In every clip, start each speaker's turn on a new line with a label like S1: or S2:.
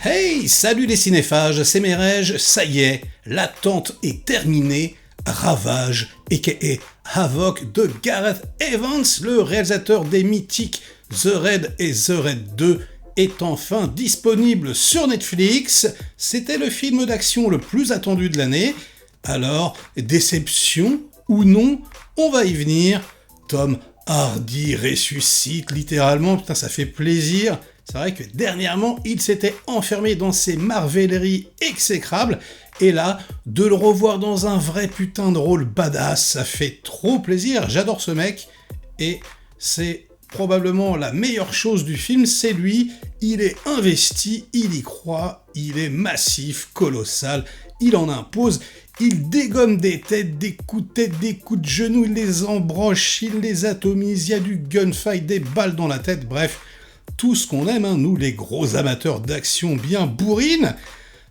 S1: Hey, salut les cinéphages, c'est Merege, ça y est, l'attente est terminée. Ravage, aka Havoc de Gareth Evans, le réalisateur des mythiques The Raid et The Raid 2, est enfin disponible sur Netflix. C'était le film d'action le plus attendu de l'année. Alors, déception ou non, on va y venir. Tom Hardy ressuscite littéralement, putain ça fait plaisir. C'est vrai que dernièrement, il s'était enfermé dans ses marvelleries exécrables, et là, de le revoir dans un vrai putain de rôle badass, ça fait trop plaisir, j'adore ce mec, et c'est probablement la meilleure chose du film, c'est lui, il est investi, il y croit, il est massif, colossal, il en impose, il dégomme des têtes, des coups de tête, des coups de genoux, il les embroche, il les atomise, il y a du gunfight, des balles dans la tête, bref, tout ce qu'on aime, hein, nous les gros amateurs d'action bien bourrines.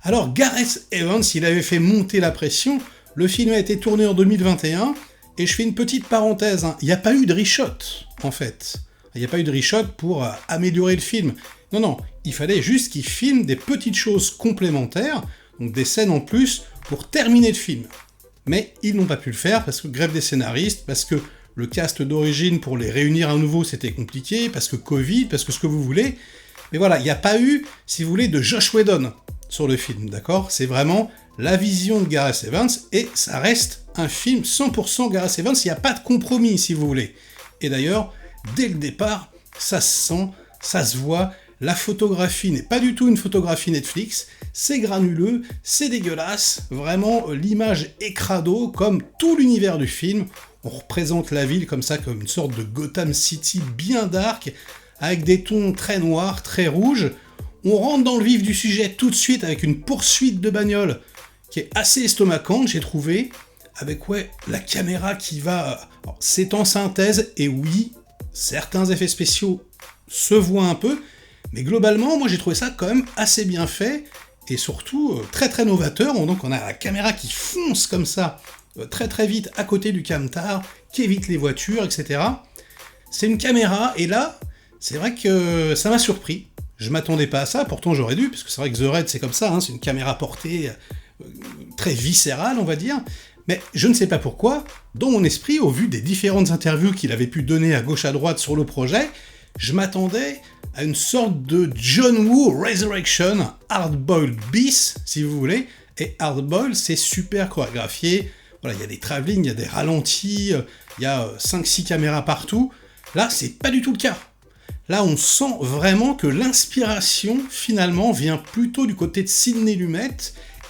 S1: Alors Gareth Evans, il avait fait monter la pression, le film a été tourné en 2021, et je fais une petite parenthèse, hein, il n'y a pas eu de reshot, en fait. Il n'y a pas eu de reshot pour améliorer le film. Non, il fallait juste qu'il filme des petites choses complémentaires, donc des scènes en plus, pour terminer le film. Mais ils n'ont pas pu le faire, parce que grève des scénaristes, parce que le cast d'origine, pour les réunir à nouveau, c'était compliqué, parce que Covid, parce que ce que vous voulez. Mais voilà, il n'y a pas eu, si vous voulez, de Josh Whedon sur le film, d'accord ? C'est vraiment la vision de Gareth Evans, et ça reste un film 100% Gareth Evans, il n'y a pas de compromis, si vous voulez. Et d'ailleurs, dès le départ, ça se sent, ça se voit, la photographie n'est pas du tout une photographie Netflix, c'est granuleux, c'est dégueulasse, vraiment l'image est crado, comme tout l'univers du film. On représente la ville comme ça, comme une sorte de Gotham City bien dark, avec des tons très noirs, très rouges. On rentre dans le vif du sujet tout de suite avec une poursuite de bagnole qui est assez estomacante, j'ai trouvé, avec la caméra qui va... Alors, c'est en synthèse, et oui, certains effets spéciaux se voient un peu, mais globalement, moi j'ai trouvé ça quand même assez bien fait, et surtout très très novateur. Donc on a la caméra qui fonce comme ça, très très vite à côté du camtar, qui évite les voitures, etc. C'est une caméra, et là, c'est vrai que ça m'a surpris. Je m'attendais pas à ça, pourtant j'aurais dû, parce que c'est vrai que The Raid c'est comme ça, hein, c'est une caméra portée très viscérale, on va dire. Mais je ne sais pas pourquoi, dans mon esprit, au vu des différentes interviews qu'il avait pu donner à gauche à droite sur le projet, je m'attendais à une sorte de John Woo Resurrection, Hardboiled bis, si vous voulez, et Hardboiled, c'est super chorégraphié, voilà, il y a des travelling, il y a des ralentis, il y a 5-6 caméras partout. Là, c'est pas du tout le cas. Là, on sent vraiment que l'inspiration, finalement, vient plutôt du côté de Sidney Lumet,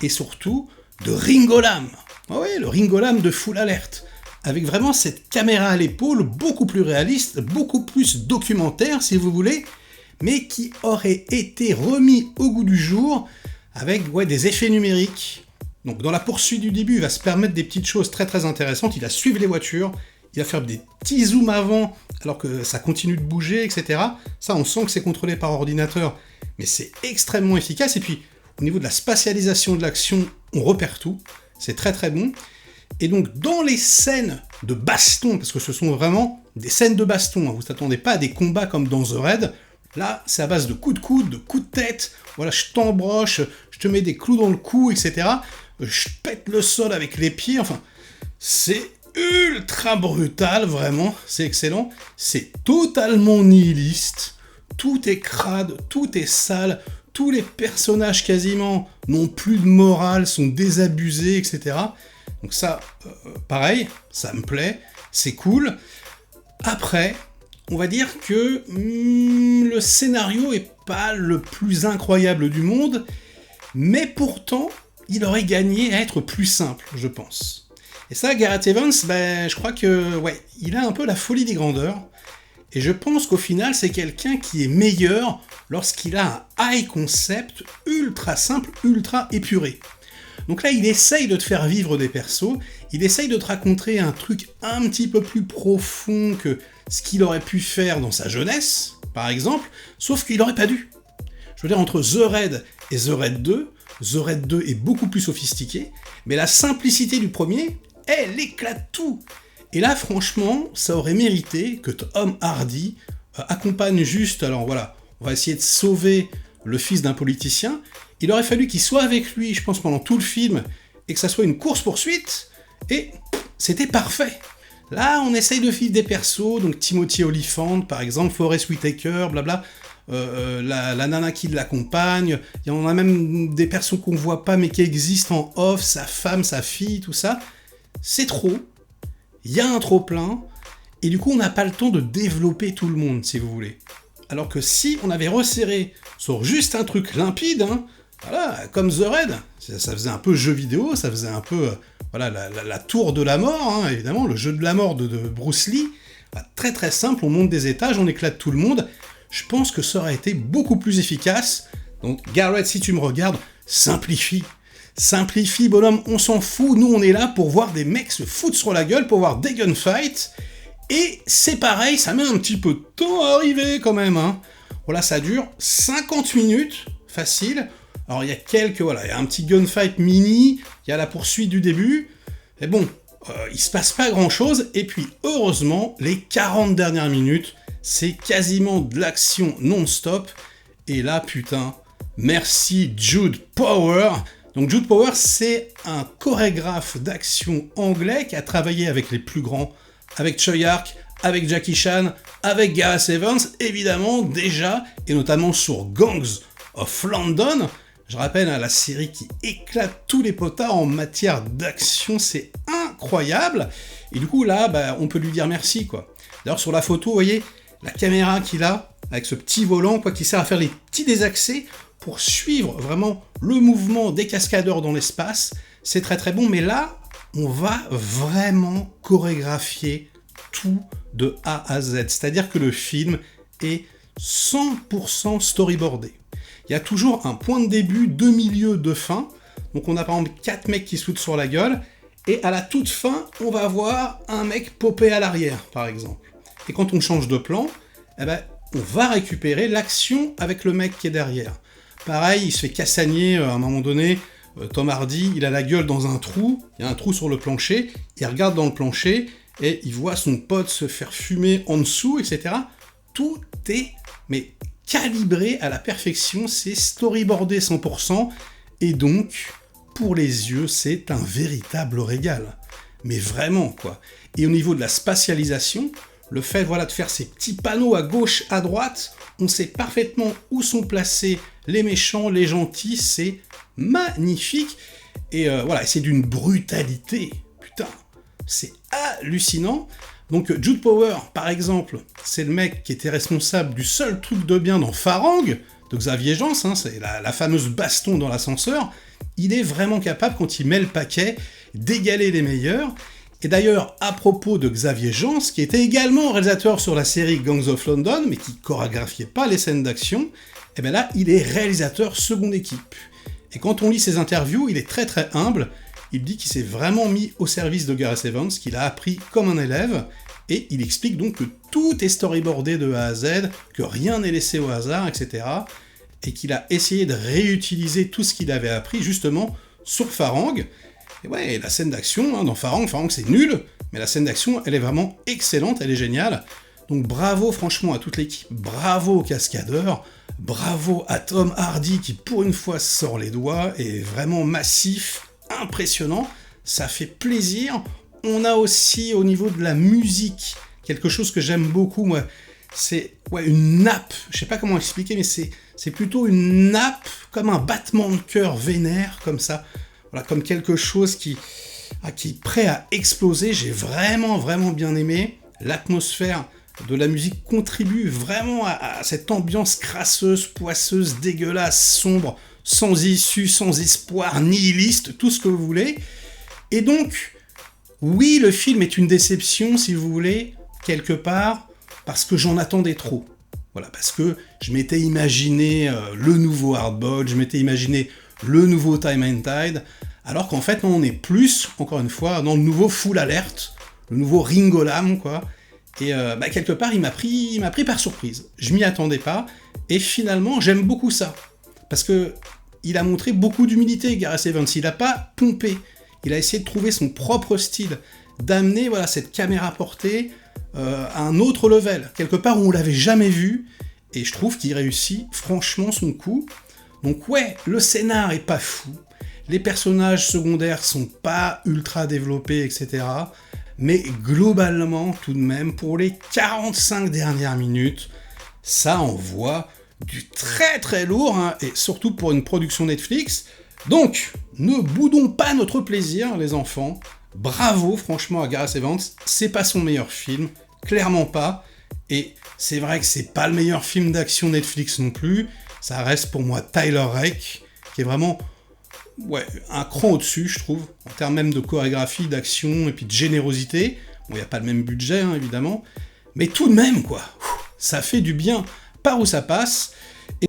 S1: et surtout de Ringo Lam. Ah ouais, le Ringo Lam de Full Alert, avec vraiment cette caméra à l'épaule, beaucoup plus réaliste, beaucoup plus documentaire, si vous voulez, mais qui aurait été remis au goût du jour, avec des effets numériques. Donc dans la poursuite du début, il va se permettre des petites choses très très intéressantes, il va suivre les voitures, il va faire des petits zooms avant, alors que ça continue de bouger, etc. Ça, on sent que c'est contrôlé par ordinateur, mais c'est extrêmement efficace, et puis au niveau de la spatialisation de l'action, on repère tout, c'est très très bon. Et donc dans les scènes de baston, parce que ce sont vraiment des scènes de baston, hein, vous n'attendez pas à des combats comme dans The Raid, là c'est à base de coups de coude, de coups de tête, voilà, je t'embroche, je te mets des clous dans le cou, etc. Je pète le sol avec les pieds, enfin, c'est ultra brutal, vraiment, c'est excellent, c'est totalement nihiliste, tout est crade, tout est sale, tous les personnages quasiment n'ont plus de morale, sont désabusés, etc. Donc ça, pareil, ça me plaît, c'est cool. Après, on va dire que le scénario est pas le plus incroyable du monde, mais pourtant, il aurait gagné à être plus simple, je pense. Et ça, Gareth Evans, je crois que, il a un peu la folie des grandeurs, et je pense qu'au final, c'est quelqu'un qui est meilleur lorsqu'il a un high concept ultra simple, ultra épuré. Donc là, il essaye de te faire vivre des persos, il essaye de te raconter un truc un petit peu plus profond que ce qu'il aurait pu faire dans sa jeunesse, par exemple, sauf qu'il n'aurait pas dû. Je veux dire, entre The Raid et The Raid 2, The Raid 2 est beaucoup plus sophistiqué, mais la simplicité du premier, elle éclate tout. Et là, franchement, ça aurait mérité que Tom Hardy accompagne juste, alors voilà, on va essayer de sauver le fils d'un politicien, il aurait fallu qu'il soit avec lui, je pense, pendant tout le film, et que ça soit une course-poursuite, et c'était parfait. Là, on essaye de vivre des persos, donc Timothy Olyphant, par exemple, Forest Whitaker, blabla, la nana qui l'accompagne, il y en a même des persos qu'on voit pas mais qui existent en off, sa femme, sa fille, tout ça. C'est trop, il y a un trop-plein, et du coup on n'a pas le temps de développer tout le monde, si vous voulez. Alors que si on avait resserré sur juste un truc limpide, hein, voilà, comme The Raid, ça faisait un peu jeu vidéo, ça faisait un peu voilà, la tour de la mort, hein, évidemment, le jeu de la mort de Bruce Lee. Bah, très très simple, on monte des étages, on éclate tout le monde. Je pense que ça aurait été beaucoup plus efficace. Donc Gareth, si tu me regardes, simplifie. Simplifie, bonhomme, on s'en fout. Nous, on est là pour voir des mecs se foutre sur la gueule, pour voir des gunfights. Et c'est pareil, ça met un petit peu de temps à arriver quand même. Hein. Voilà, ça dure 50 minutes, facile. Alors il y a il y a un petit gunfight mini, il y a la poursuite du début. Et bon, il se passe pas grand-chose. Et puis, heureusement, les 40 dernières minutes, c'est quasiment de l'action non-stop. Et là, putain, merci Jude Power. Donc Jude Power, c'est un chorégraphe d'action anglais qui a travaillé avec les plus grands, avec Choi Ark, avec Jackie Chan, avec Gareth Evans, évidemment, déjà, et notamment sur Gangs of London. Je rappelle, hein, la série qui éclate tous les potards en matière d'action, c'est incroyable. Et du coup, là, on peut lui dire merci, quoi. D'ailleurs, sur la photo, vous voyez, la caméra qu'il a, avec ce petit volant, quoi, qui sert à faire les petits désaxés pour suivre vraiment le mouvement des cascadeurs dans l'espace. C'est très très bon, mais là, on va vraiment chorégraphier tout de A à Z. C'est-à-dire que le film est 100% storyboardé. Il y a toujours un point de début, deux milieux, deux fins. Donc on a par exemple 4 mecs qui se foutent sur la gueule, et à la toute fin, on va voir un mec popper à l'arrière, par exemple. Et quand on change de plan, on va récupérer l'action avec le mec qui est derrière. Pareil, il se fait cassagner à un moment donné, Tom Hardy, il a la gueule dans un trou, il y a un trou sur le plancher, il regarde dans le plancher, et il voit son pote se faire fumer en dessous, etc. Tout est, calibré à la perfection, c'est storyboardé 100%, et donc, pour les yeux, c'est un véritable régal. Mais vraiment, quoi. Et au niveau de la spatialisation, le fait de faire ces petits panneaux à gauche, à droite, on sait parfaitement où sont placés les méchants, les gentils, c'est magnifique. Et c'est d'une brutalité, putain, c'est hallucinant. Donc Jude Power, par exemple, c'est le mec qui était responsable du seul truc de bien dans Farang, de Xavier Jans, hein, c'est la fameuse baston dans l'ascenseur. Il est vraiment capable, quand il met le paquet, d'égaler les meilleurs. Et d'ailleurs, à propos de Xavier Jans, qui était également réalisateur sur la série Gangs of London, mais qui chorégraphiait pas les scènes d'action, et bien là, il est réalisateur seconde équipe. Et quand on lit ses interviews, il est très très humble. Il dit qu'il s'est vraiment mis au service de Gareth Evans, qu'il a appris comme un élève, et il explique donc que tout est storyboardé de A à Z, que rien n'est laissé au hasard, etc. Et qu'il a essayé de réutiliser tout ce qu'il avait appris justement sur Farang. Et ouais, la scène d'action, hein, dans Farang c'est nul, mais la scène d'action, elle est vraiment excellente, elle est géniale. Donc bravo franchement à toute l'équipe, bravo aux cascadeurs, bravo à Tom Hardy qui pour une fois sort les doigts, est vraiment massif, impressionnant, ça fait plaisir. On a aussi au niveau de la musique, quelque chose que j'aime beaucoup, moi, c'est une nappe, je sais pas comment expliquer, mais c'est plutôt une nappe, comme un battement de cœur vénère, comme ça, voilà, comme quelque chose qui est prêt à exploser. J'ai vraiment bien aimé. L'atmosphère de la musique contribue vraiment à cette ambiance crasseuse, poisseuse, dégueulasse, sombre, sans issue, sans espoir, nihiliste, tout ce que vous voulez. Et donc, oui, le film est une déception, si vous voulez, quelque part, parce que j'en attendais trop. Voilà, parce que je m'étais imaginé le nouveau Hardball, je m'étais imaginé le nouveau Time and Tide, alors qu'en fait, on est plus, encore une fois, dans le nouveau Full Alert, le nouveau Ringo Lam, quoi. Et quelque part, il m'a pris par surprise. Je m'y attendais pas, et finalement, j'aime beaucoup ça. Parce que il a montré beaucoup d'humilité, Gareth Evans. Il n'a pas pompé. Il a essayé de trouver son propre style, d'amener cette caméra portée à un autre level, quelque part où on l'avait jamais vu, et je trouve qu'il réussit franchement son coup. Donc ouais, le scénar est pas fou, les personnages secondaires sont pas ultra développés, etc. Mais globalement, tout de même, pour les 45 dernières minutes, ça envoie du très très lourd, hein, et surtout pour une production Netflix. Donc, ne boudons pas notre plaisir, les enfants. Bravo, franchement, à Gareth Evans. C'est pas son meilleur film, clairement pas. Et c'est vrai que c'est pas le meilleur film d'action Netflix non plus. Ça reste pour moi Tyler Rake, qui est vraiment un cran au-dessus, je trouve, en termes même de chorégraphie, d'action et puis de générosité. Bon, il n'y a pas le même budget, hein, évidemment. Mais tout de même, quoi, ça fait du bien par où ça passe.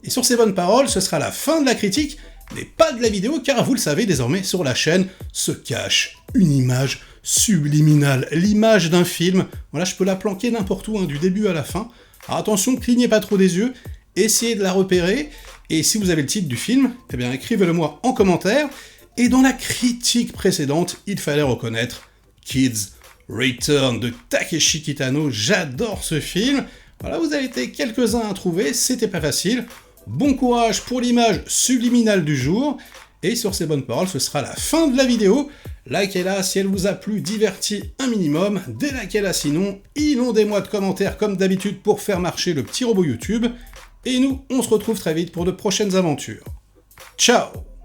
S1: Et sur ces bonnes paroles, ce sera la fin de la critique, mais pas de la vidéo, car vous le savez, désormais, sur la chaîne se cache une image subliminale, l'image d'un film. Voilà, je peux la planquer n'importe où, hein, du début à la fin. Alors attention, clignez pas trop des yeux, essayez de la repérer, et si vous avez le titre du film, eh bien écrivez-le moi en commentaire. Et dans la critique précédente, il fallait reconnaître Kids Return de Takeshi Kitano. J'adore ce film. Voilà, vous avez été quelques-uns à trouver, c'était pas facile. Bon courage pour l'image subliminale du jour. Et sur ces bonnes paroles, ce sera la fin de la vidéo. Likez-la si elle vous a plu, diverti un minimum. Délikez-la sinon, inondez-moi de commentaires comme d'habitude pour faire marcher le petit robot YouTube. Et nous, on se retrouve très vite pour de prochaines aventures. Ciao!